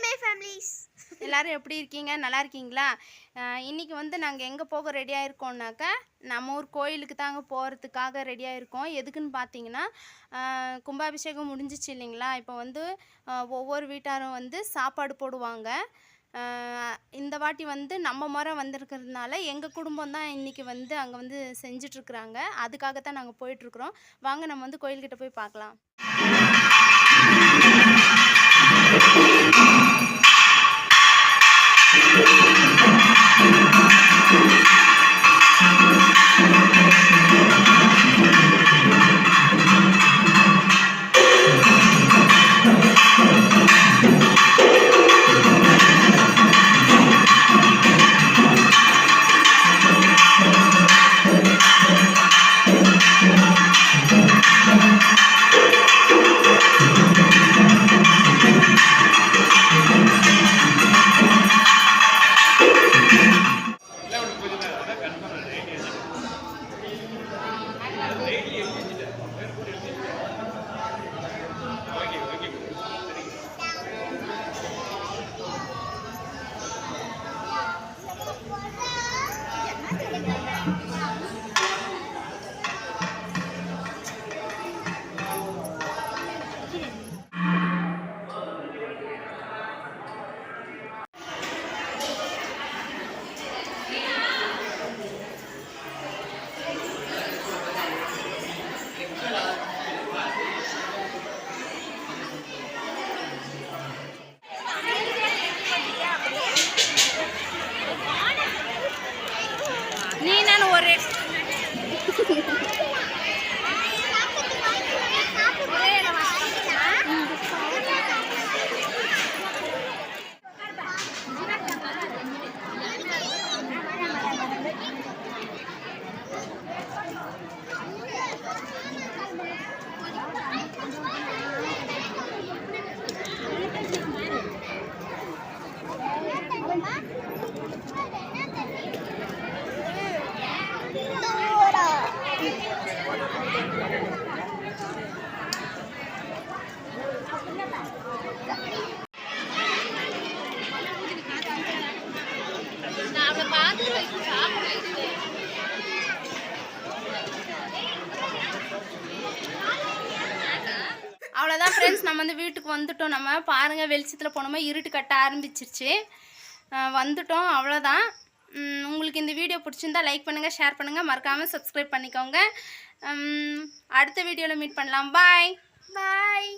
My families எல்லாரும் எப்படி இருக்கீங்க? நல்லா இருக்கீங்களா? இன்னைக்கு வந்து நாங்கள் எங்கே போக ரெடியாக இருக்கோம்னாக்கா நம்ம ஊர் கோயிலுக்கு தாங்க போகிறதுக்காக ரெடியாக இருக்கோம். எதுக்குன்னு பார்த்தீங்கன்னா கும்பாபிஷேகம் முடிஞ்சிச்சு இல்லைங்களா? இப்போ வந்து ஒவ்வொரு வீட்டாரும் வந்து சாப்பாடு போடுவாங்க. இந்த வாட்டி வந்து நம்ம முறை வந்திருக்கிறதுனால எங்கள் குடும்பம் தான் இன்றைக்கி வந்து அங்கே வந்து செஞ்சிட்ருக்குறாங்க. அதுக்காகத்தான் நாங்கள் போயிட்டுருக்குறோம். வாங்க நம்ம வந்து கோயில்கிட்ட போய் பார்க்கலாம். அவ்வளோதான் ஃப்ரெண்ட்ஸ், நம்ம வந்து வீட்டுக்கு வந்துட்டோம். நம்ம பாருங்கள், வெளிச்சத்தில் போனோமா இருட்டு கட்ட ஆரம்பிச்சிருச்சு. வந்துட்டோம், அவ்வளோதான். உங்களுக்கு இந்த வீடியோ பிடிச்சிருந்தா லைக் பண்ணுங்கள், ஷேர் பண்ணுங்கள், மறக்காமல் சப்ஸ்கிரைப் பண்ணிக்கோங்க. அடுத்த வீடியோவில் மீட் பண்ணலாம். பாய் பாய்.